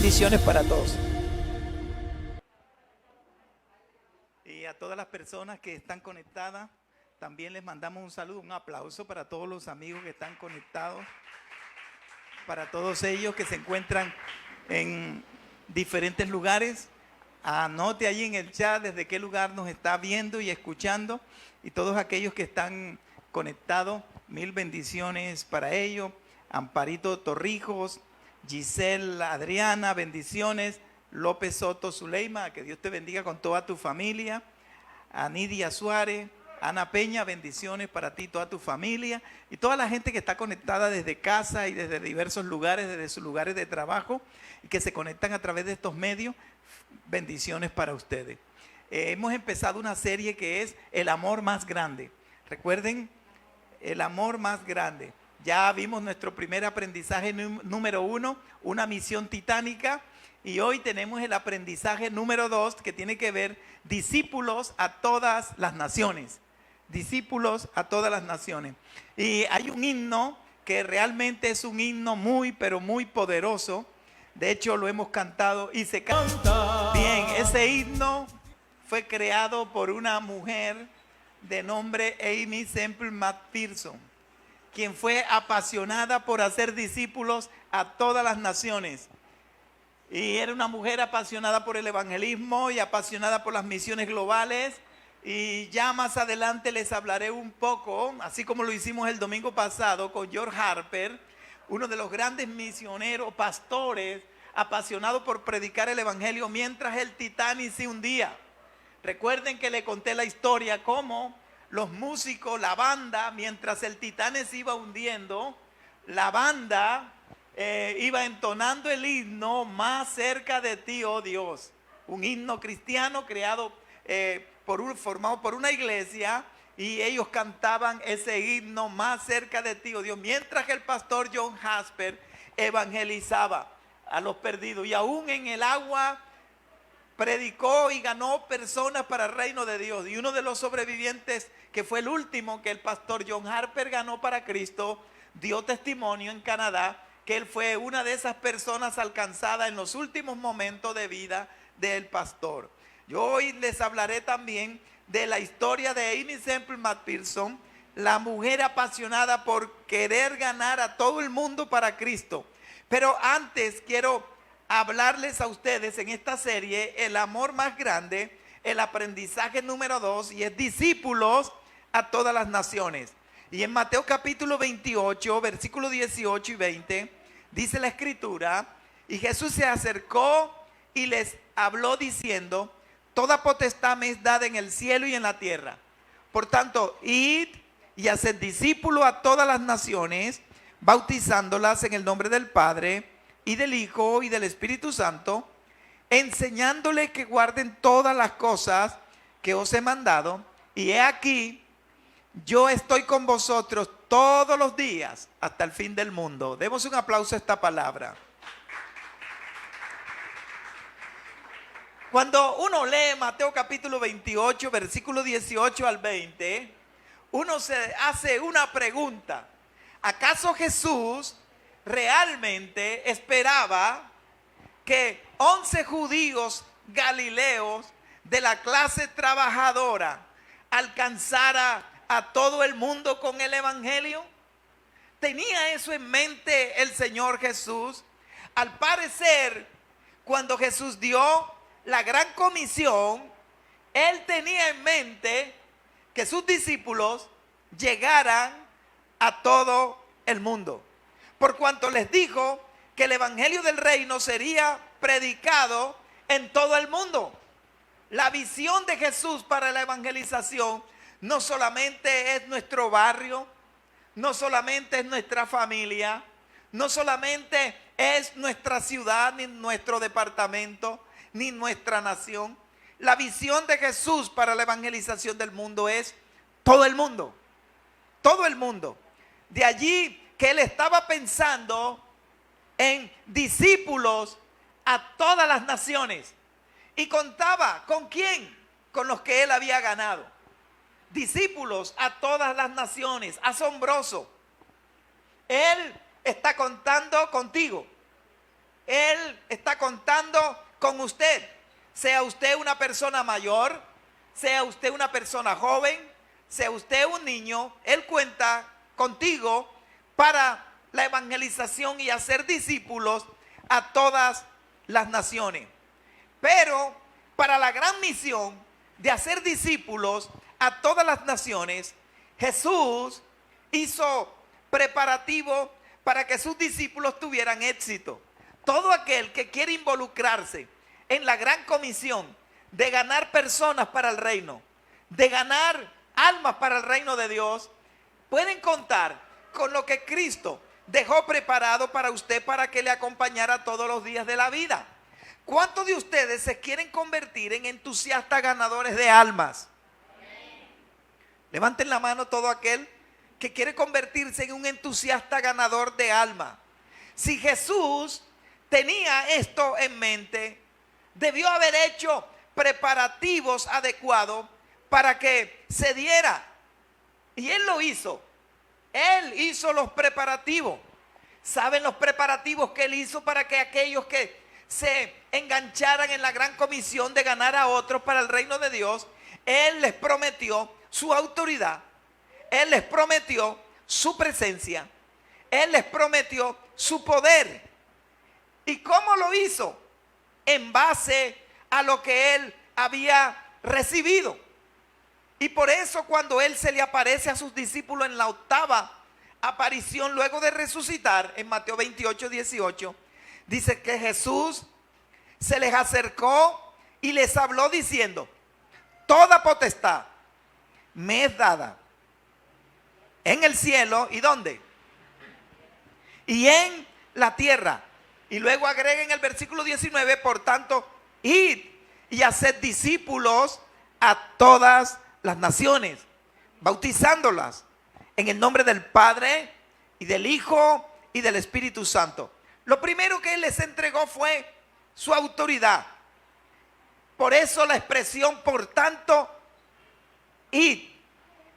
Bendiciones para todos. Y a todas las personas que están conectadas, también les mandamos un saludo, un aplauso para todos los amigos que están conectados, para todos ellos que se encuentran en diferentes lugares. Anote allí en el chat desde qué lugar nos está viendo y escuchando, y todos aquellos que están conectados, mil bendiciones para ellos. Amparito Torrijos, Giselle Adriana, bendiciones. López Soto Zuleima, que Dios te bendiga con toda tu familia. Anidia Suárez, Ana Peña, bendiciones para ti y toda tu familia. Y toda la gente que está conectada desde casa y desde diversos lugares, desde sus lugares de trabajo, y que se conectan a través de estos medios, bendiciones para ustedes. Hemos empezado una serie que es El amor más grande. Recuerden, el amor más grande. Ya vimos nuestro primer aprendizaje número 1, una misión titánica, y hoy tenemos el aprendizaje número 2 que tiene que ver discípulos a todas las naciones. Discípulos a todas las naciones. Y hay un himno que realmente es un himno muy, pero muy poderoso. De hecho, lo hemos cantado y se canta bien. Ese himno fue creado por una mujer de nombre Aimee Semple McPherson, quien fue apasionada por hacer discípulos a todas las naciones. Y era una mujer apasionada por el evangelismo y apasionada por las misiones globales. Y ya más adelante les hablaré un poco, así como lo hicimos el domingo pasado con George Harper, uno de los grandes misioneros, pastores, apasionado por predicar el evangelio mientras el Titanic se hundía. Recuerden que le conté la historia cómo los músicos, la banda, mientras el Titanic se iba hundiendo, la banda iba entonando el himno Más cerca de ti, oh Dios. Un himno cristiano creado, formado por una iglesia, y ellos cantaban ese himno Más cerca de ti, oh Dios, mientras que el pastor John Harper evangelizaba a los perdidos. Y aún en el agua predicó y ganó personas para el reino de Dios. Y uno de los sobrevivientes, que fue el último que el pastor John Harper ganó para Cristo, dio testimonio en Canadá que él fue una de esas personas alcanzadas en los últimos momentos de vida del pastor. Yo hoy les hablaré también de la historia de Aimee Semple McPherson, la mujer apasionada por querer ganar a todo el mundo para Cristo. Pero antes quiero hablarles a ustedes en esta serie El amor más grande, el aprendizaje número 2, y es discípulos a todas las naciones. Y en Mateo capítulo 28, versículos 18 y 20, dice la escritura: y Jesús se acercó y les habló diciendo: toda potestad me es dada en el cielo y en la tierra. Por tanto, id y haced discípulos a todas las naciones, bautizándolas en el nombre del Padre, y del Hijo, y del Espíritu Santo, enseñándoles que guarden todas las cosas que os he mandado. Y he aquí, yo estoy con vosotros todos los días hasta el fin del mundo. Demos un aplauso a esta palabra. Cuando uno lee Mateo capítulo 28, versículo 18 al 20, uno se hace una pregunta. ¿Acaso Jesús realmente esperaba que 11 judíos galileos de la clase trabajadora alcanzara a todo el mundo con el evangelio? ¿Tenía eso en mente el Señor Jesús? Al parecer, cuando Jesús dio la gran comisión, Él tenía en mente que sus discípulos llegaran a todo el mundo, por cuanto les dijo que el evangelio del reino sería predicado en todo el mundo. La visión de Jesús para la evangelización no solamente es nuestro barrio, no solamente es nuestra familia, no solamente es nuestra ciudad, ni nuestro departamento, ni nuestra nación. La visión de Jesús para la evangelización del mundo es todo el mundo. Todo el mundo. De allí que Él estaba pensando en discípulos a todas las naciones. Y contaba, ¿con quién? Con los que Él había ganado. Discípulos a todas las naciones. Asombroso. Él está contando contigo. Él está contando con usted. Sea usted una persona mayor, sea usted una persona joven, sea usted un niño, Él cuenta contigo para la evangelización y hacer discípulos a todas las naciones. Pero para la gran misión de hacer discípulos a todas las naciones, Jesús hizo preparativo para que sus discípulos tuvieran éxito. Todo aquel que quiere involucrarse en la gran comisión de ganar personas para el reino, de ganar almas para el reino de Dios, pueden contar con lo que Cristo dejó preparado para usted para que le acompañara todos los días de la vida. ¿Cuántos de ustedes se quieren convertir en entusiastas ganadores de almas? Levanten la mano todo aquel que quiere convertirse en un entusiasta ganador de alma. Si Jesús tenía esto en mente, debió haber hecho preparativos adecuados para que se diera. Y Él lo hizo. Él hizo los preparativos. ¿Saben los preparativos que Él hizo para que aquellos que se engancharan en la gran comisión de ganar a otros para el reino de Dios? Él les prometió su autoridad. Él les prometió su presencia. Él les prometió su poder. ¿Y cómo lo hizo? En base a lo que Él había recibido. Y por eso cuando Él se le aparece a sus discípulos en la octava aparición, luego de resucitar, en Mateo 28, 18, dice que Jesús se les acercó y les habló diciendo: toda potestad me es dada en el cielo, ¿y dónde? Y en la tierra. Y luego agrega en el versículo 19, por tanto, id y haced discípulos a todas las naciones, bautizándolas en el nombre del Padre y del Hijo y del Espíritu Santo. Lo primero que Él les entregó fue su autoridad. Por eso la expresión, por tanto, id.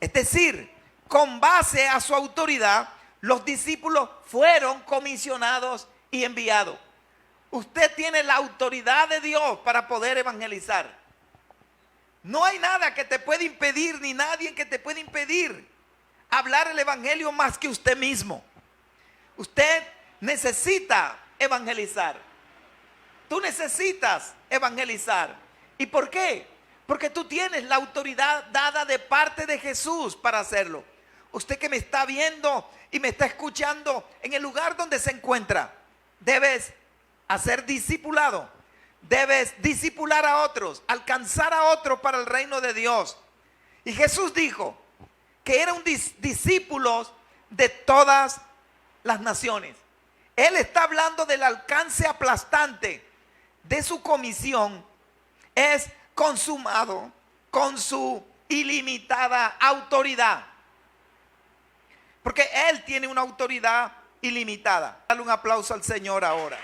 Es decir, con base a su autoridad, los discípulos fueron comisionados y enviados. Usted tiene la autoridad de Dios para poder evangelizar. No hay nada que te pueda impedir, ni nadie que te pueda impedir hablar el evangelio más que usted mismo. Usted necesita evangelizar. Tú necesitas evangelizar. ¿Y por qué? Porque tú tienes la autoridad dada de parte de Jesús para hacerlo. Usted que me está viendo y me está escuchando en el lugar donde se encuentra, debes hacer discipulado. Debes discipular a otros, alcanzar a otros para el reino de Dios. Y Jesús dijo que era un discípulo de todas las naciones. Él está hablando del alcance aplastante de su comisión. Es consumado con su ilimitada autoridad. Porque Él tiene una autoridad ilimitada. Dale un aplauso al Señor ahora.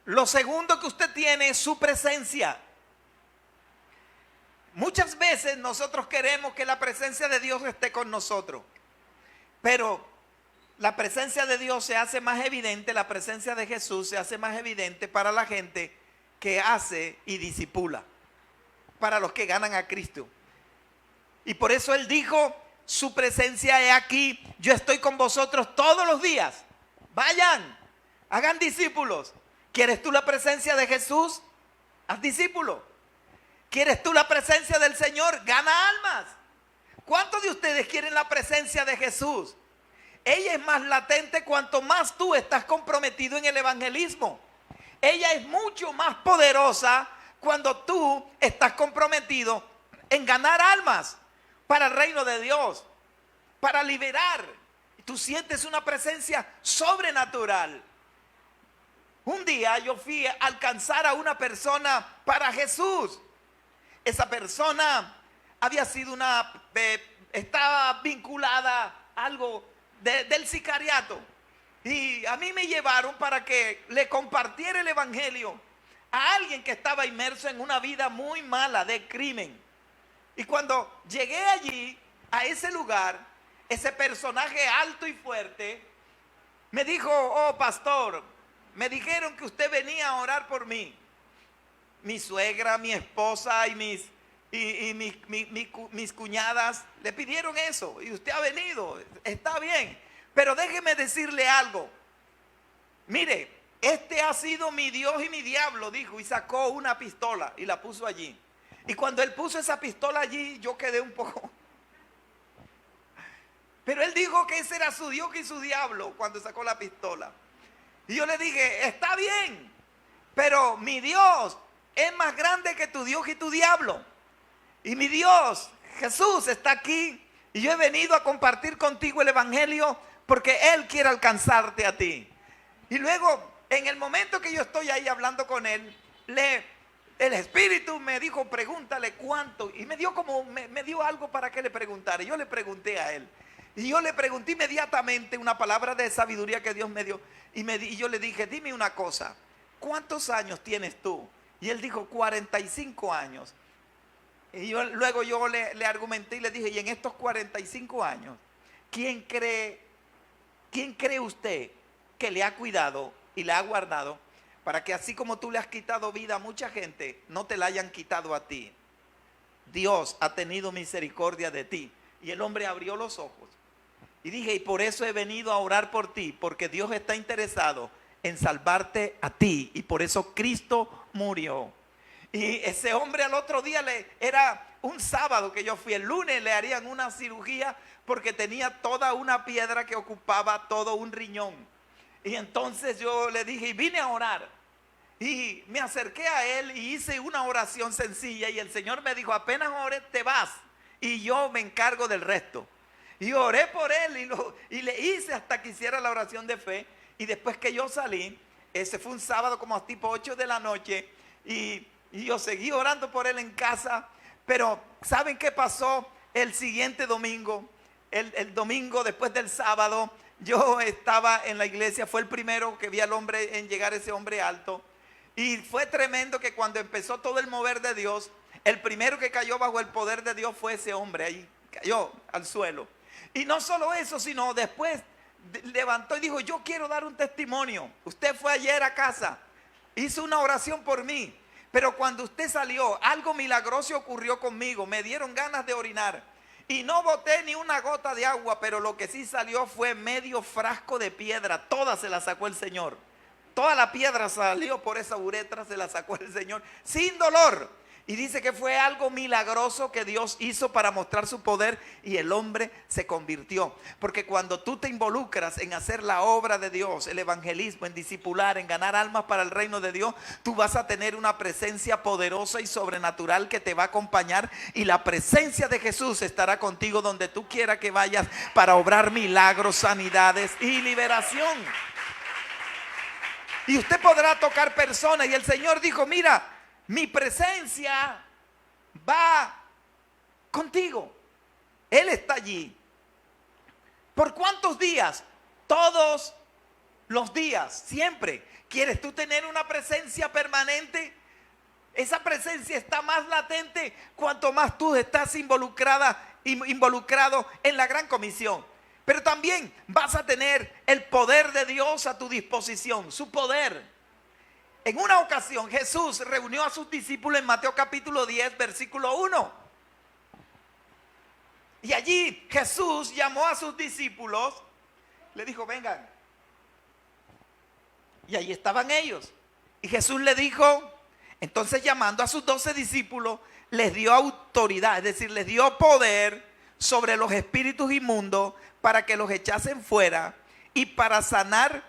Lo segundo que usted tiene es su presencia. Muchas veces nosotros queremos que la presencia de Dios esté con nosotros, pero la presencia de Dios se hace más evidente, la presencia de Jesús se hace más evidente para la gente que hace y discipula, para los que ganan a Cristo. Y por eso Él dijo, su presencia es aquí, yo estoy con vosotros todos los días. Vayan, hagan discípulos. ¿Quieres tú la presencia de Jesús? Haz discípulo. ¿Quieres tú la presencia del Señor? Gana almas. ¿Cuántos de ustedes quieren la presencia de Jesús? Ella es más latente cuanto más tú estás comprometido en el evangelismo. Ella es mucho más poderosa cuando tú estás comprometido en ganar almas para el reino de Dios, para liberar. Tú sientes una presencia sobrenatural. Un día yo fui a alcanzar a una persona para Jesús. Esa persona había sido estaba vinculada a algo del sicariato. Y a mí me llevaron para que le compartiera el evangelio a alguien que estaba inmerso en una vida muy mala de crimen. Y cuando llegué allí, a ese lugar, ese personaje alto y fuerte, me dijo: oh pastor, me dijeron que usted venía a orar por mí. Mi suegra, mi esposa y mis cuñadas le pidieron eso, y usted ha venido, está bien, pero déjeme decirle algo. Mire, este ha sido mi Dios y mi diablo, dijo, y sacó una pistola y la puso allí. Y cuando él puso esa pistola allí, yo quedé un poco... Pero él dijo que ese era su Dios y su diablo cuando sacó la pistola. Y yo le dije: está bien, pero mi Dios es más grande que tu Dios y tu diablo. Y mi Dios, Jesús, está aquí. Y yo he venido a compartir contigo el evangelio porque Él quiere alcanzarte a ti. Y luego, en el momento que yo estoy ahí hablando con Él, el Espíritu me dijo: pregúntale cuánto. Y me dio algo para que le preguntara. Y yo le pregunté a Él. Y yo le pregunté inmediatamente una palabra de sabiduría que Dios me dio. Y yo le dije: dime una cosa, ¿cuántos años tienes tú? Y él dijo: 45 años. Y luego yo le argumenté y le dije: y en estos 45 años, ¿quién cree usted que le ha cuidado y le ha guardado para que así como tú le has quitado vida a mucha gente, no te la hayan quitado a ti? Dios ha tenido misericordia de ti. Y el hombre abrió los ojos. Y dije: y por eso he venido a orar por ti, porque Dios está interesado en salvarte a ti, y por eso Cristo murió. Y ese hombre al otro día, era un sábado que yo fui, el lunes le harían una cirugía porque tenía toda una piedra que ocupaba todo un riñón. Y entonces yo le dije: y vine a orar. Y me acerqué a él y hice una oración sencilla, y el Señor me dijo: apenas ores, te vas y yo me encargo del resto. Y oré por él y le hice hasta que hiciera la oración de fe. Y después que yo salí, ese fue un sábado como a tipo 8 de la noche, y yo seguí orando por él en casa. Pero ¿saben qué pasó el siguiente domingo? El domingo después del sábado, yo estaba en la iglesia. Fue el primero que vi al hombre en llegar, ese hombre alto. Y fue tremendo que cuando empezó todo el mover de Dios, el primero que cayó bajo el poder de Dios fue ese hombre. Ahí cayó al suelo. Y no solo eso, sino después levantó y dijo: yo quiero dar un testimonio. Usted fue ayer a casa, hizo una oración por mí, pero cuando usted salió, algo milagroso ocurrió conmigo. Me dieron ganas de orinar y no boté ni una gota de agua, pero lo que sí salió fue medio frasco de piedra. Toda se la sacó el Señor. Toda la piedra salió por esa uretra, se la sacó el Señor sin dolor. Y dice que fue algo milagroso que Dios hizo para mostrar su poder, y el hombre se convirtió. Porque cuando tú te involucras en hacer la obra de Dios, el evangelismo, en discipular, en ganar almas para el reino de Dios, tú vas a tener una presencia poderosa y sobrenatural que te va a acompañar, y la presencia de Jesús estará contigo donde tú quieras que vayas, para obrar milagros, sanidades y liberación. Y usted podrá tocar personas, y el Señor dijo: mira, mi presencia va contigo. Él está allí. ¿Por cuántos días? Todos los días, siempre. ¿Quieres tú tener una presencia permanente? Esa presencia está más latente cuanto más tú estás involucrado en la gran comisión. Pero también vas a tener el poder de Dios a tu disposición, su poder. En una ocasión Jesús reunió a sus discípulos en Mateo capítulo 10, versículo 1. Y allí Jesús llamó a sus discípulos, le dijo: vengan. Y allí estaban ellos. Y Jesús le dijo, entonces llamando a sus 12 discípulos, les dio autoridad, es decir, les dio poder sobre los espíritus inmundos para que los echasen fuera y para sanar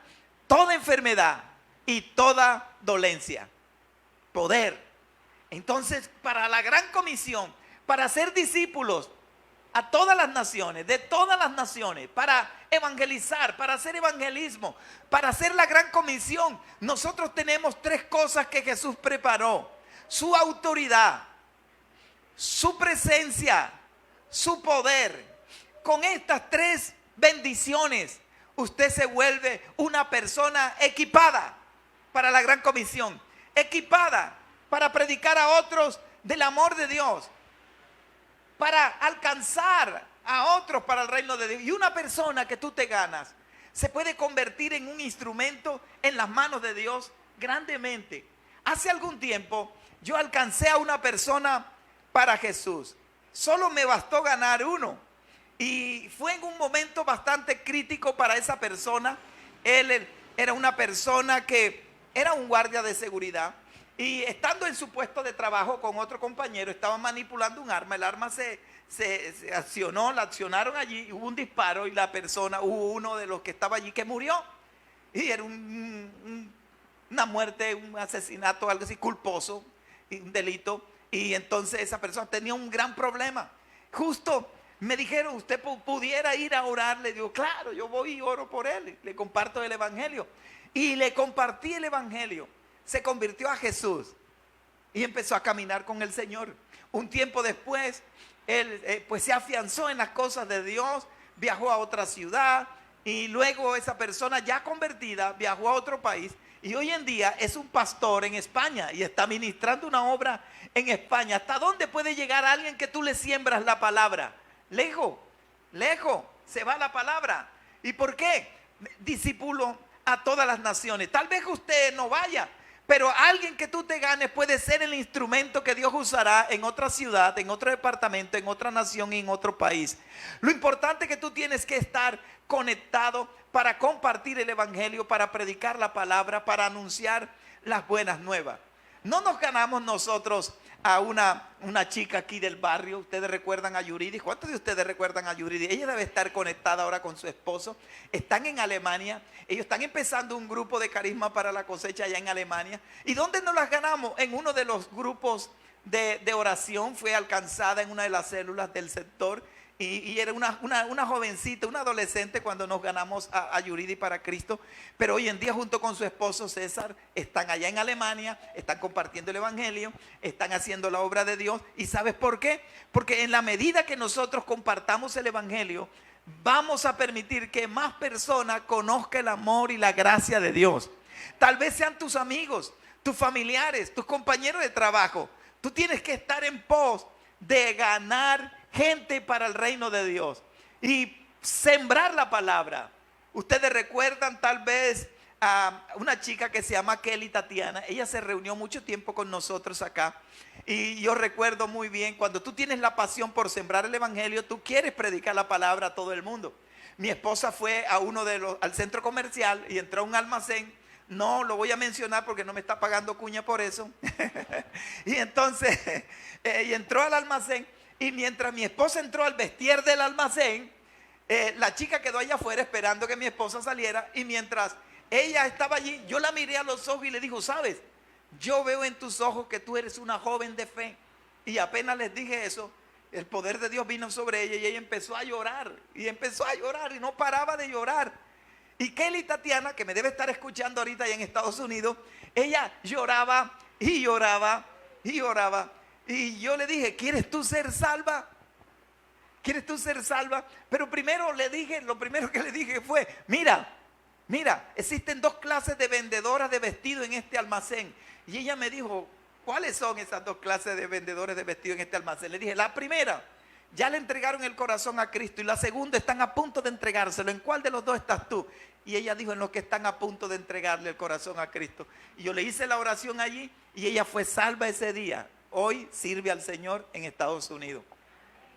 toda enfermedad y toda dolencia. Poder. Entonces, para la gran comisión, para ser discípulos a todas las naciones, de todas las naciones, para evangelizar, para hacer evangelismo, para hacer la gran comisión, nosotros tenemos 3 cosas que Jesús preparó: su autoridad, su presencia, su poder. Con estas 3 bendiciones, usted se vuelve una persona equipada para la gran comisión, equipada para predicar a otros del amor de Dios, para alcanzar a otros para el reino de Dios. Y una persona que tú te ganas se puede convertir en un instrumento en las manos de Dios grandemente. Hace algún tiempo yo alcancé a una persona para Jesús. Solo me bastó ganar uno. Y fue en un momento bastante crítico para esa persona. Él era una persona que era un guardia de seguridad. Y estando en su puesto de trabajo con otro compañero, estaba manipulando un arma. El arma se accionó, la accionaron allí, hubo un disparo y hubo uno de los que estaba allí que murió. Y era una muerte, un asesinato, algo así, culposo, un delito. Y entonces esa persona tenía un gran problema. Justo me dijeron, ¿usted pudiera ir a orar? Le digo, claro, yo voy y oro por él. Le comparto el evangelio. Y le compartí el evangelio. Se convirtió a Jesús y empezó a caminar con el Señor. Un tiempo después, él pues se afianzó en las cosas de Dios, viajó a otra ciudad y luego esa persona ya convertida viajó a otro país y hoy en día es un pastor en España y está ministrando una obra en España. ¿Hasta dónde puede llegar alguien que tú le siembras la palabra? Lejos, lejos se va la palabra. ¿Y por qué? Discípulo a todas las naciones. Tal vez usted no vaya, pero alguien que tú te ganes puede ser el instrumento que Dios usará en otra ciudad, en otro departamento, en otra nación y en otro país. Lo importante es que tú tienes que estar conectado para compartir el evangelio, para predicar la palabra, para anunciar las buenas nuevas. No nos ganamos nosotros a una chica aquí del barrio. Ustedes recuerdan a Yuridi. ¿Cuántos de ustedes recuerdan a Yuridi? Ella debe estar conectada ahora con su esposo. Están en Alemania. Ellos están empezando un grupo de carisma para la cosecha allá en Alemania. ¿Y dónde nos las ganamos? En uno de los grupos de oración. Fue alcanzada en una de las células del sector. Y era una jovencita, una adolescente cuando nos ganamos a Yuridi para Cristo. Pero hoy en día junto con su esposo César están allá en Alemania, están compartiendo el evangelio, están haciendo la obra de Dios. ¿Y sabes por qué? Porque en la medida que nosotros compartamos el evangelio, vamos a permitir que más personas conozcan el amor y la gracia de Dios. Tal vez sean tus amigos, tus familiares, tus compañeros de trabajo. Tú tienes que estar en pos de ganar gente para el reino de Dios y sembrar la palabra. Ustedes recuerdan tal vez a una chica que se llama Kelly Tatiana. Ella se reunió mucho tiempo con nosotros acá y yo recuerdo muy bien cuando tú tienes la pasión por sembrar el evangelio, tú quieres predicar la palabra a todo el mundo. Mi esposa fue al centro comercial y entró a un almacén. No lo voy a mencionar porque no me está pagando cuña por eso. Y entonces y entró al almacén. Y mientras mi esposa entró al vestir del almacén, la chica quedó allá afuera esperando que mi esposa saliera. Y mientras ella estaba allí, yo la miré a los ojos y le dijo, ¿sabes? Yo veo en tus ojos que tú eres una joven de fe. Y apenas les dije eso, el poder de Dios vino sobre ella y ella empezó a llorar. Y empezó a llorar y no paraba de llorar. Y Kelly Tatiana, que me debe estar escuchando ahorita allá en Estados Unidos, ella lloraba y lloraba y lloraba. Y yo le dije, ¿quieres tú ser salva? ¿Quieres tú ser salva? Pero lo primero que le dije fue, mira, existen dos clases de vendedoras de vestido en este almacén. Y ella me dijo, ¿cuáles son esas dos clases de vendedores de vestido en este almacén? Le dije, la primera, ya le entregaron el corazón a Cristo. Y la segunda, están a punto de entregárselo. ¿En cuál de los dos estás tú? Y ella dijo, en los que están a punto de entregarle el corazón a Cristo. Y yo le hice la oración allí y ella fue salva ese día. Hoy sirve al Señor en Estados Unidos.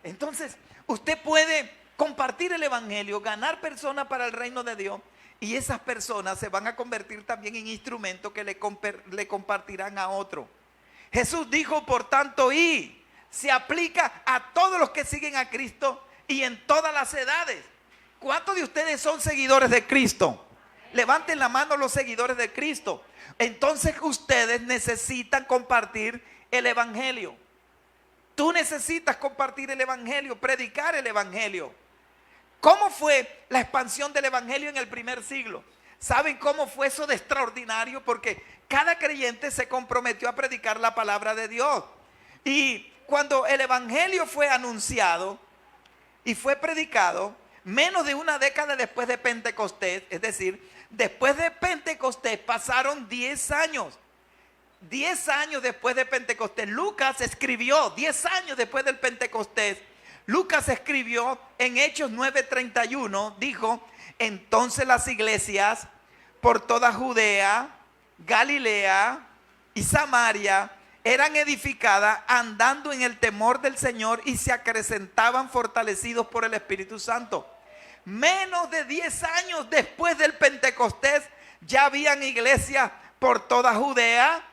Entonces, usted puede compartir el evangelio, ganar personas para el reino de Dios, y esas personas se van a convertir también en instrumentos que le compartirán a otro. Jesús dijo, por tanto, se aplica a todos los que siguen a Cristo y en todas las edades. ¿Cuántos de ustedes son seguidores de Cristo? Levanten la mano los seguidores de Cristo. Entonces ustedes necesitan compartir el evangelio. Tú necesitas compartir el evangelio, predicar el evangelio. ¿Cómo fue la expansión del evangelio en el primer siglo? ¿Saben cómo fue eso de extraordinario? Porque cada creyente se comprometió a predicar la palabra de Dios. Y cuando el evangelio fue anunciado y fue predicado, menos de una década después de Pentecostés, es decir, después de Pentecostés pasaron 10 años. 10 años después de Pentecostés, Lucas escribió 10 años después del Pentecostés. Lucas escribió en Hechos 9:31, dijo: entonces las iglesias por toda Judea, Galilea y Samaria eran edificadas andando en el temor del Señor y se acrecentaban fortalecidos por el Espíritu Santo. Menos de 10 años después del Pentecostés ya habían iglesias por toda Judea,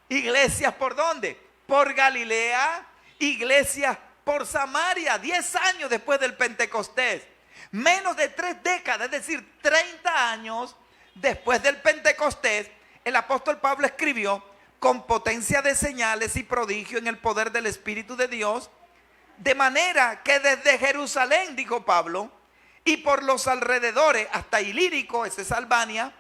iglesias por ¿dónde? Por Galilea, iglesias por Samaria. 10 años después del Pentecostés. Menos de 3 décadas, es decir, 30 años después del Pentecostés, el apóstol Pablo escribió: con potencia de señales y prodigio en el poder del Espíritu de Dios, de manera que desde Jerusalén, dijo Pablo, y por los alrededores hasta Ilírico, esa es Albania,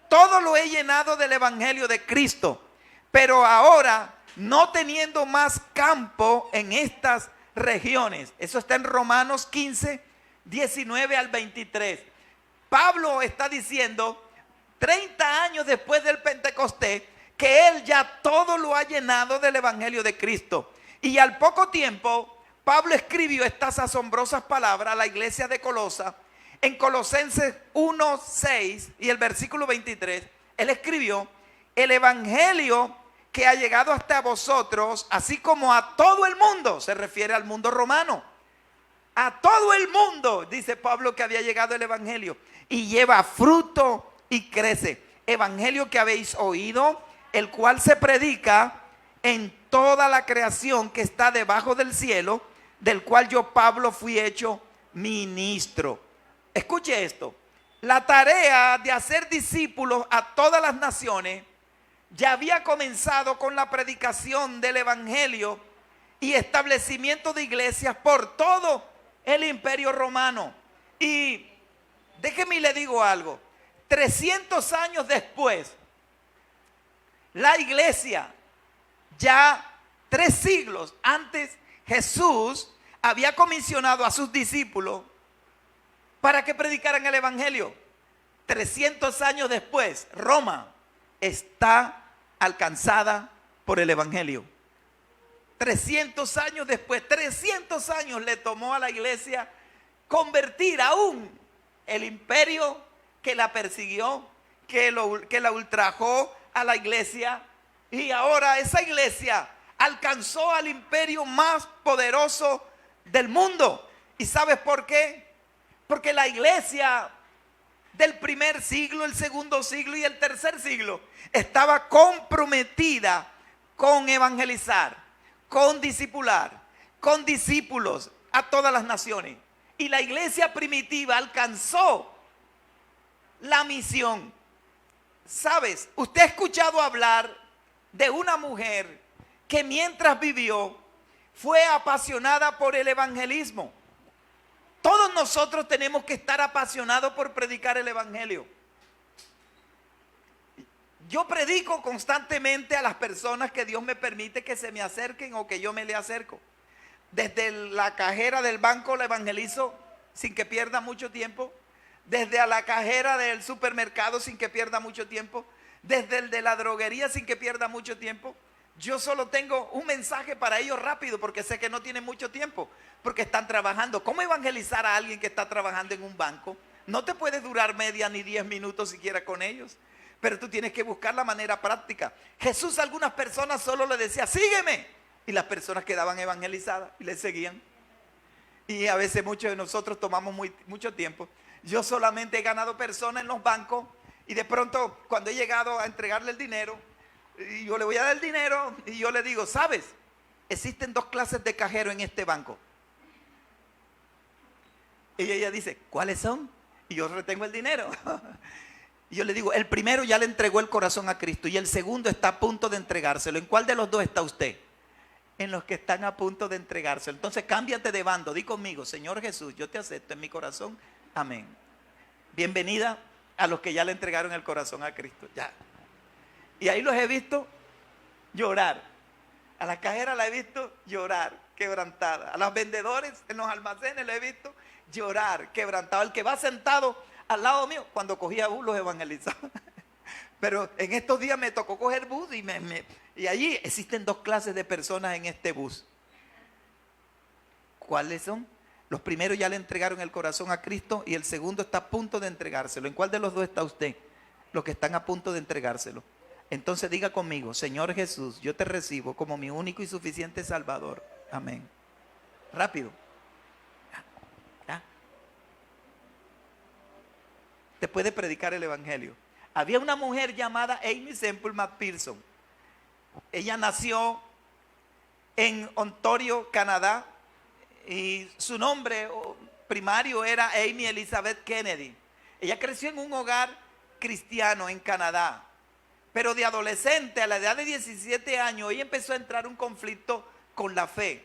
todo lo he llenado del Evangelio de Cristo. Pero ahora, no teniendo más campo en estas regiones. Eso está en Romanos 15, 19 al 23. Pablo está diciendo, 30 años después del Pentecostés, que él ya todo lo ha llenado del Evangelio de Cristo. Y al poco tiempo, Pablo escribió estas asombrosas palabras a la iglesia de Colosa. En Colosenses 1, 6 y el versículo 23, él escribió: el Evangelio que ha llegado hasta vosotros, así como a todo el mundo, se refiere al mundo romano. A todo el mundo, dice Pablo, que había llegado el Evangelio, y lleva fruto y crece. Evangelio que habéis oído, el cual se predica en toda la creación que está debajo del cielo, del cual yo, Pablo, fui hecho ministro. Escuche esto: la tarea de hacer discípulos a todas las naciones ya había comenzado con la predicación del Evangelio y establecimiento de iglesias por todo el Imperio Romano. Y déjeme y le digo algo: 300 años después, la iglesia, ya 3 siglos antes, Jesús había comisionado a sus discípulos para que predicaran el Evangelio. 300 años después, Roma está alcanzada por el Evangelio. 300 años después, 300 años le tomó a la iglesia convertir aún el imperio que la persiguió, que la ultrajó a la iglesia. Y ahora esa iglesia alcanzó al imperio más poderoso del mundo. ¿Y sabes por qué? Porque la iglesia del primer siglo, el segundo siglo y el tercer siglo estaba comprometida con evangelizar, con discipular, con discípulos a todas las naciones. Y la iglesia primitiva alcanzó la misión. ¿Sabes? Usted ha escuchado hablar de una mujer que mientras vivió fue apasionada por el evangelismo. Todos nosotros tenemos que estar apasionados por predicar el Evangelio. Yo predico constantemente a las personas que Dios me permite que se me acerquen o que yo me le acerco. Desde la cajera del banco la evangelizo sin que pierda mucho tiempo. Desde a la cajera del supermercado sin que pierda mucho tiempo. Desde el de la droguería sin que pierda mucho tiempo. Yo solo tengo un mensaje para ellos rápido porque sé que no tienen mucho tiempo, porque están trabajando. ¿Cómo evangelizar a alguien que está trabajando en un banco? No te puedes durar media ni 10 minutos siquiera con ellos, pero tú tienes que buscar la manera práctica. Jesús a algunas personas solo le decía: sígueme, y las personas quedaban evangelizadas y le seguían. Y a veces muchos de nosotros tomamos mucho tiempo. Yo solamente he ganado personas en los bancos y de pronto cuando he llegado a entregarle el dinero, y yo le voy a dar el dinero y yo le digo: ¿sabes? Existen 2 clases de cajero en este banco. Y ella dice: ¿cuáles son? Y yo retengo el dinero. Y yo le digo: el primero ya le entregó el corazón a Cristo y el segundo está a punto de entregárselo. ¿En cuál de los 2 está usted? En los que están a punto de entregárselo. Entonces cámbiate de bando. Di conmigo: Señor Jesús, yo te acepto en mi corazón. Amén. Bienvenida a los que ya le entregaron el corazón a Cristo. Ya. Y ahí los he visto llorar. A la cajera la he visto llorar, quebrantada. A los vendedores en los almacenes la he visto llorar, quebrantado. El que va sentado al lado mío, cuando cogía bus los evangelizaba. Pero en estos días me tocó coger bus y allí existen 2 clases de personas en este bus. ¿Cuáles son? Los primeros ya le entregaron el corazón a Cristo y el segundo está a punto de entregárselo. ¿En cuál de los dos está usted? Los que están a punto de entregárselo. Entonces diga conmigo: Señor Jesús, yo te recibo como mi único y suficiente Salvador. Amén. Rápido. ¿Ya? Te puede predicar el evangelio. Había una mujer llamada Aimee Semple McPherson. Ella nació en Ontario, Canadá, y su nombre primario era Amy Elizabeth Kennedy. Ella creció en un hogar cristiano en Canadá, pero de adolescente, a la edad de 17 años, ella empezó a entrar en un conflicto con la fe.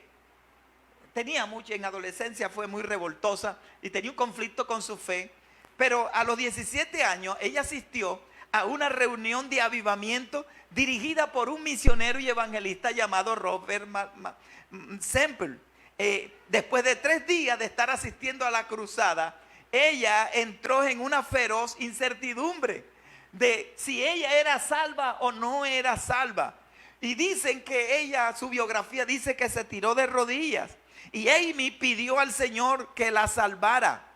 Tenía mucho, en adolescencia fue muy revoltosa y tenía un conflicto con su fe, pero a los 17 años ella asistió a una reunión de avivamiento dirigida por un misionero y evangelista llamado Robert Semple. Después de 3 días de estar asistiendo a la cruzada, ella entró en una feroz incertidumbre de si ella era salva o no era salva. Y dicen que ella, su biografía dice que se tiró de rodillas. Y Amy pidió al Señor que la salvara.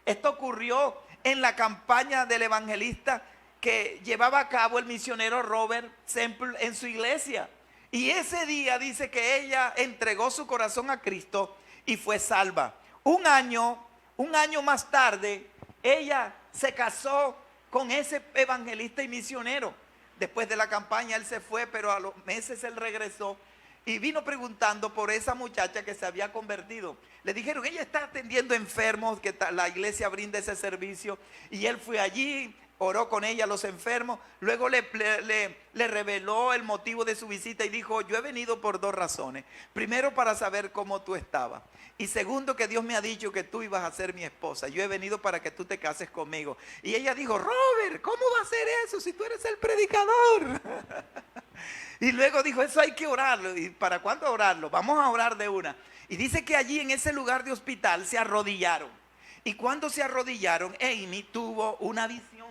Esto ocurrió en la campaña del evangelista que llevaba a cabo el misionero Robert Semple en su iglesia. Y ese día dice que ella entregó su corazón a Cristo y fue salva. Un año más tarde, ella se casó con ese evangelista y misionero. Después de la campaña él se fue, pero a los meses él regresó y vino preguntando por esa muchacha que se había convertido. Le dijeron: ella está atendiendo enfermos, que la iglesia brinda ese servicio. Y él fue allí, oró con ella a los enfermos, luego le reveló el motivo de su visita y dijo: yo he venido por 2 razones. Primero, para saber cómo tú estabas. Y segundo, que Dios me ha dicho que tú ibas a ser mi esposa. Yo he venido para que tú te cases conmigo. Y ella dijo: Robert, ¿cómo va a ser eso si tú eres el predicador? Y luego dijo: eso hay que orarlo. ¿Y para cuándo orarlo? Vamos a orar de una. Y dice que allí en ese lugar de hospital se arrodillaron. Y cuando se arrodillaron, Amy tuvo una visión.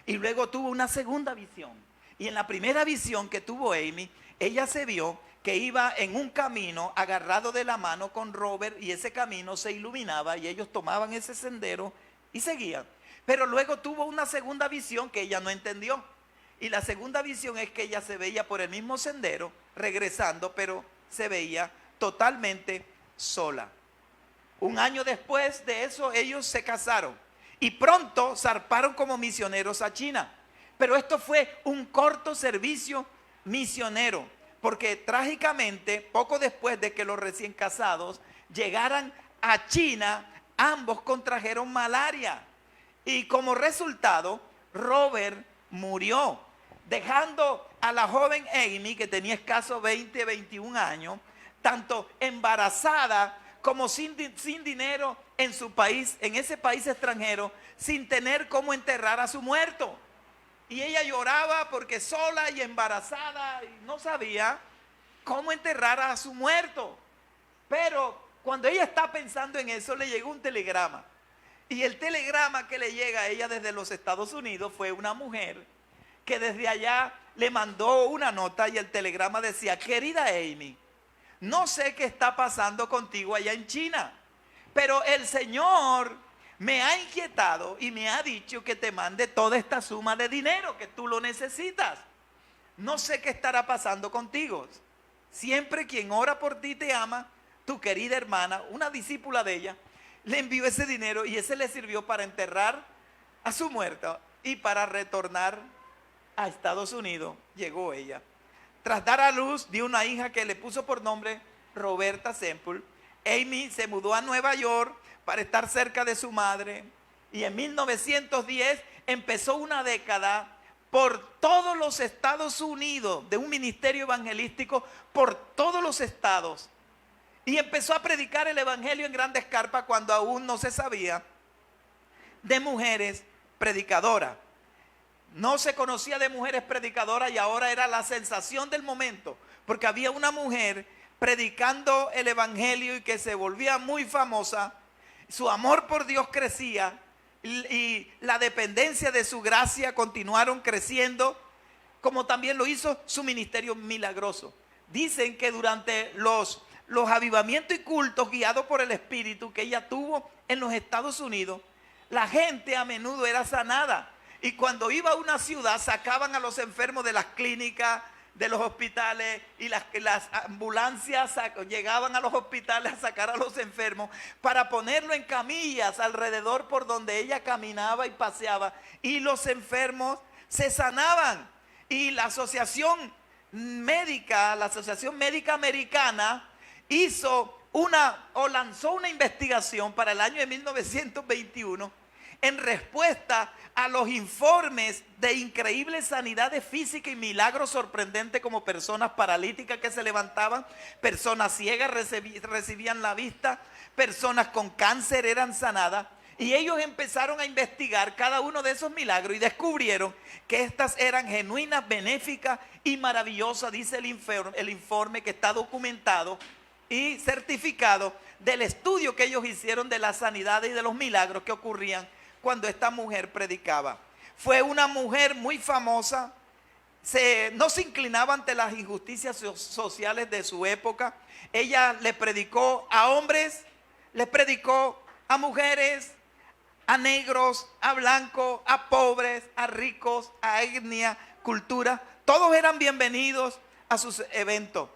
Y luego tuvo una segunda visión. Y en la primera visión que tuvo Amy, ella se vio que iba en un camino agarrado de la mano con Robert, y ese camino se iluminaba y ellos tomaban ese sendero y seguían. Pero luego tuvo una segunda visión que ella no entendió. Y la segunda visión es que ella se veía por el mismo sendero regresando, pero se veía totalmente sola. Un año después de eso, ellos se casaron. Y pronto zarparon como misioneros a China. Pero esto fue un corto servicio misionero, porque trágicamente, poco después de que los recién casados llegaran a China, ambos contrajeron malaria. Y como resultado, Robert murió, dejando a la joven Amy, que tenía escasos 20, 21 años, tanto embarazada como sin dinero en su país, en ese país extranjero, sin tener cómo enterrar a su muerto. Y ella lloraba porque sola y embarazada y no sabía cómo enterrar a su muerto. Pero cuando ella está pensando en eso, le llegó un telegrama. Y el telegrama que le llega a ella desde los Estados Unidos fue una mujer que desde allá le mandó una nota, y el telegrama decía: querida Amy, no sé qué está pasando contigo allá en China, pero el Señor me ha inquietado y me ha dicho que te mande toda esta suma de dinero, que tú lo necesitas. No sé qué estará pasando contigo. Siempre quien ora por ti te ama. Tu querida hermana, una discípula de ella, le envió ese dinero, y ese le sirvió para enterrar a su muerto, y para retornar a Estados Unidos llegó ella. Tras dar a luz, dio una hija que le puso por nombre Roberta Semple. Amy se mudó a Nueva York para estar cerca de su madre, y en 1910 empezó una década por todos los Estados Unidos, de un ministerio evangelístico por todos los estados, y empezó a predicar el evangelio en grandes carpas cuando aún no se sabía de mujeres predicadoras. No se conocía de mujeres predicadoras, y ahora era la sensación del momento, porque había una mujer predicando el evangelio y que se volvía muy famosa. Su amor por Dios crecía, y la dependencia de su gracia continuaron creciendo, como también lo hizo su ministerio milagroso. Dicen que durante los los avivamientos y cultos guiados por el Espíritu que ella tuvo en los Estados Unidos, la gente a menudo era sanada. Y cuando iba a una ciudad, sacaban a los enfermos de las clínicas, de los hospitales, y las ambulancias llegaban a los hospitales a sacar a los enfermos para ponerlo en camillas alrededor por donde ella caminaba y paseaba, y los enfermos se sanaban. Y la Asociación Médica Americana lanzó una investigación para el año de 1921 en respuesta a los informes de increíbles sanidades físicas y milagros sorprendentes, como personas paralíticas que se levantaban, personas ciegas recibían la vista, personas con cáncer eran sanadas. Y ellos empezaron a investigar cada uno de esos milagros y descubrieron que estas eran genuinas, benéficas y maravillosas, dice el informe que está documentado y certificado del estudio que ellos hicieron de las sanidades y de los milagros que ocurrían cuando esta mujer predicaba. Fue una mujer muy famosa, no se inclinaba ante las injusticias sociales de su época. Ella le predicó a hombres, le predicó a mujeres, a negros, a blancos, a pobres, a ricos, a etnia, cultura. Todos eran bienvenidos a sus eventos.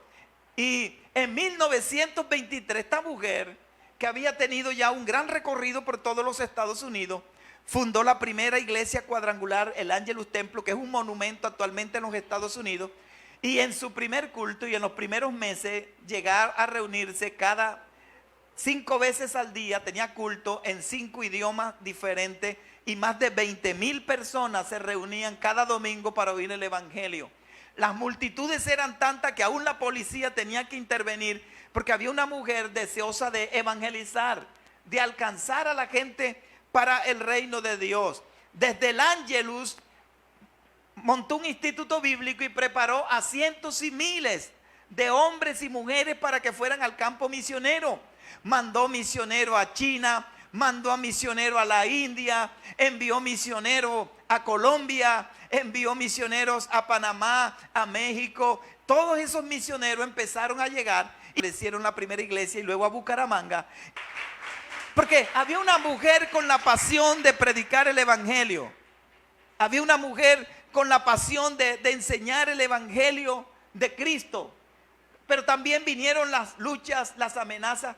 Y en 1923, esta mujer, que había tenido ya un gran recorrido por todos los Estados Unidos, fundó la primera iglesia cuadrangular, el Angelus Templo, que es un monumento actualmente en los Estados Unidos. Y en su primer culto y en los primeros meses, llegar a reunirse cada 5 veces al día, tenía culto en 5 idiomas diferentes, y más de 20,000 personas se reunían cada domingo para oír el evangelio. Las multitudes eran tantas que aún la policía tenía que intervenir, porque había una mujer deseosa de evangelizar, de alcanzar a la gente para el reino de Dios. Desde el Angelus montó un instituto bíblico y preparó a cientos y miles de hombres y mujeres para que fueran al campo misionero. Mandó misioneros a China, mandó a misioneros a la India, envió misioneros a Colombia, envió misioneros a Panamá, a México. Todos esos misioneros empezaron a llegar y le hicieron la primera iglesia, y luego a Bucaramanga. Porque había una mujer con la pasión de predicar el evangelio. Había una mujer con la pasión de enseñar el evangelio de Cristo. Pero también vinieron las luchas, las amenazas.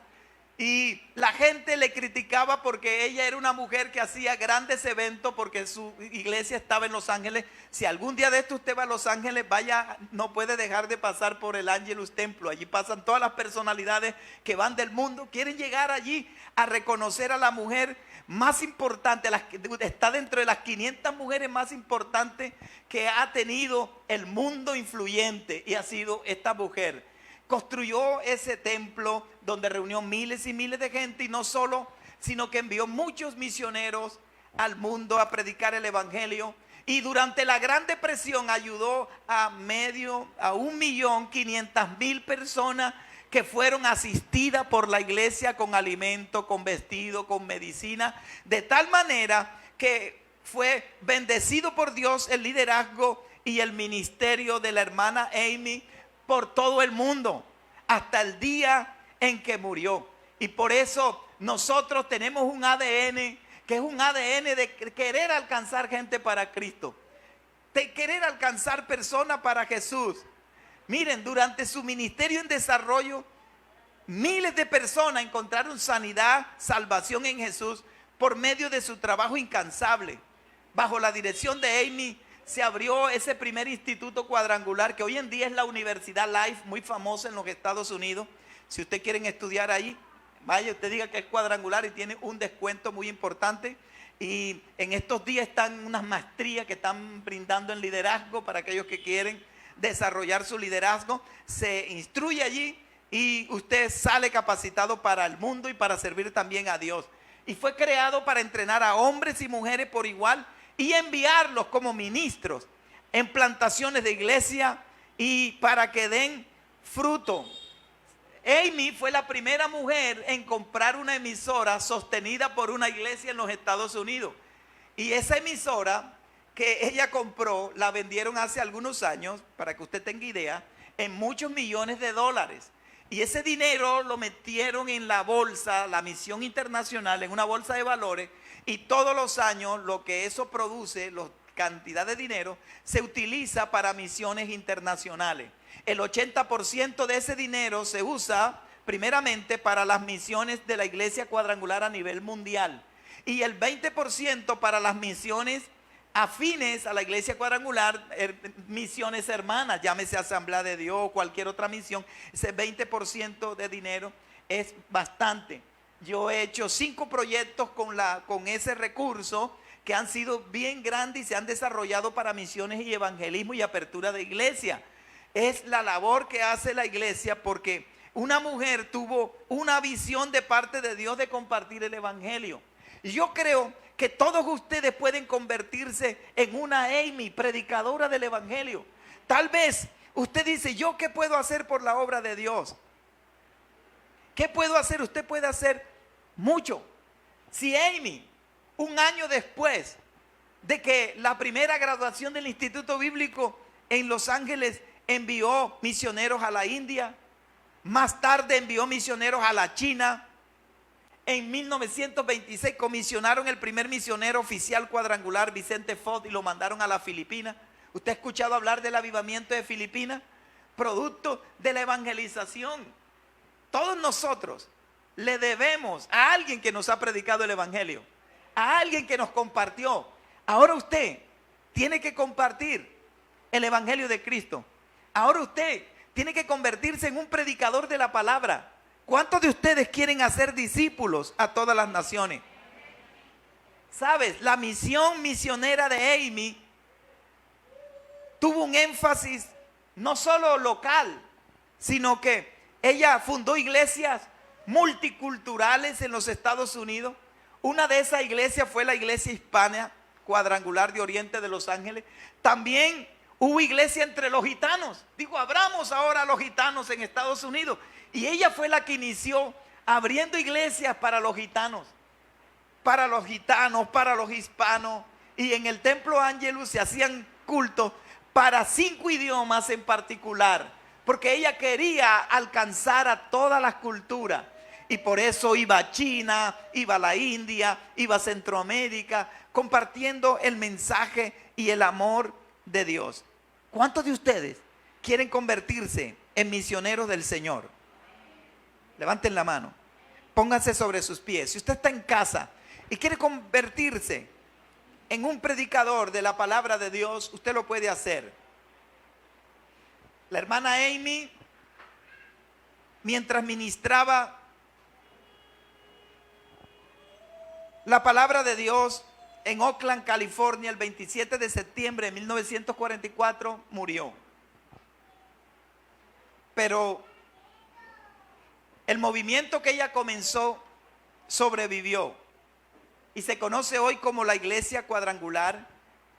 Y la gente le criticaba porque ella era una mujer que hacía grandes eventos, porque su iglesia estaba en Los Ángeles. Si algún día de esto usted va a Los Ángeles, vaya, no puede dejar de pasar por el Angelus Templo. Allí pasan todas las personalidades que van del mundo, quieren llegar allí a reconocer a la mujer más importante, está dentro de las 500 mujeres más importantes que ha tenido el mundo influyente, y ha sido esta mujer. Construyó ese templo donde reunió miles y miles de gente, y no solo, sino que envió muchos misioneros al mundo a predicar el evangelio. Y durante la Gran Depresión ayudó a 1.500.000 personas que fueron asistidas por la iglesia con alimento, con vestido, con medicina, de tal manera que fue bendecido por Dios el liderazgo y el ministerio de la hermana Amy por todo el mundo, hasta el día en que murió. Y por eso nosotros tenemos un ADN, que es un ADN de querer alcanzar gente para Cristo, de querer alcanzar personas para Jesús. Miren, durante su ministerio en desarrollo, miles de personas encontraron sanidad, salvación en Jesús por medio de su trabajo incansable. Bajo la dirección de Amy se abrió ese primer instituto cuadrangular, que hoy en día es la Universidad Life, muy famosa en los Estados Unidos. Si usted quiere estudiar ahí, vaya, usted diga que es cuadrangular y tiene un descuento muy importante. Y en estos días están unas maestrías que están brindando en liderazgo para aquellos que quieren desarrollar su liderazgo. Se instruye allí y usted sale capacitado para el mundo y para servir también a Dios. Y fue creado para entrenar a hombres y mujeres por igual y enviarlos como ministros en plantaciones de iglesia y para que den fruto. Amy fue la primera mujer en comprar una emisora sostenida por una iglesia en los Estados Unidos. Y esa emisora que ella compró, la vendieron hace algunos años, para que usted tenga idea, en muchos millones de dólares. y ese dinero lo metieron en la bolsa, la misión internacional, en una bolsa de valores, y todos los años lo que eso produce, la cantidad de dinero, se utiliza para misiones internacionales. El 80% de ese dinero se usa primeramente para las misiones de la Iglesia Cuadrangular a nivel mundial, y el 20% para las misiones afines a la Iglesia Cuadrangular, misiones hermanas, llámese Asamblea de Dios o cualquier otra misión. Ese 20% de dinero es bastante. Yo he hecho 5 proyectos con ese recurso que han sido bien grandes y se han desarrollado para misiones y evangelismo y apertura de iglesia. Es la labor que hace la iglesia, porque una mujer tuvo una visión de parte de Dios de compartir el evangelio. Y yo creo que todos ustedes pueden convertirse en una Amy, predicadora del evangelio. Tal vez usted dice, ¿yo qué puedo hacer por la obra de Dios? ¿Qué puedo hacer? Usted puede hacer mucho. Si Amy, un año después de que la primera graduación del Instituto Bíblico en Los Ángeles envió misioneros a la India, más tarde envió misioneros a la China, en 1926 comisionaron el primer misionero oficial cuadrangular, Vicente Fox, y lo mandaron a las Filipinas. ¿Usted ha escuchado hablar del avivamiento de Filipinas? Producto de la evangelización. Todos nosotros le debemos a alguien que nos ha predicado el evangelio, a alguien que nos compartió. Ahora usted tiene que compartir el evangelio de Cristo. Ahora usted tiene que convertirse en un predicador de la palabra. ¿Cuántos de ustedes quieren hacer discípulos a todas las naciones? ¿Sabes? La misión misionera de Amy tuvo un énfasis no solo local, sino que ella fundó iglesias multiculturales en los Estados Unidos. Una de esas iglesias fue la iglesia hispana cuadrangular de Oriente de Los Ángeles. También hubo iglesia entre los gitanos. Digo, abramos ahora a los gitanos en Estados Unidos. Y ella fue la que inició abriendo iglesias para los gitanos, para los hispanos. Y en el Templo Ángelus se hacían cultos para 5 idiomas en particular, porque ella quería alcanzar a todas las culturas. Y por eso iba a China, iba a la India, iba a Centroamérica, compartiendo el mensaje y el amor de Dios. ¿Cuántos de ustedes quieren convertirse en misioneros del Señor? Levanten la mano, pónganse sobre sus pies. Si usted está en casa y quiere convertirse en un predicador de la palabra de Dios, usted lo puede hacer. La hermana Amy, mientras ministraba la palabra de Dios en Oakland, California, el 27 de septiembre de 1944, murió. Pero el movimiento que ella comenzó sobrevivió y se conoce hoy como la Iglesia Cuadrangular,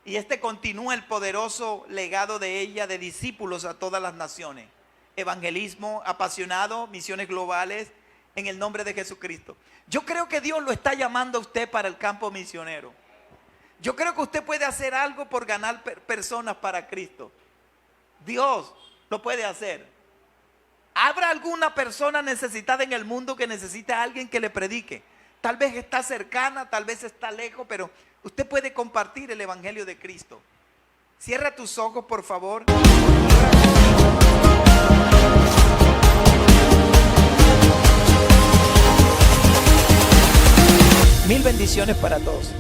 y continúa el poderoso legado de ella de discípulos a todas las naciones. Evangelismo apasionado, misiones globales en el nombre de Jesucristo. Yo creo que Dios lo está llamando a usted para el campo misionero. Yo creo que usted puede hacer algo por ganar personas para Cristo. Dios lo puede hacer. ¿Habrá alguna persona necesitada en el mundo que necesita a alguien que le predique? Tal vez está cercana, tal vez está lejos, pero usted puede compartir el evangelio de Cristo. Cierra tus ojos, por favor. Mil bendiciones para todos.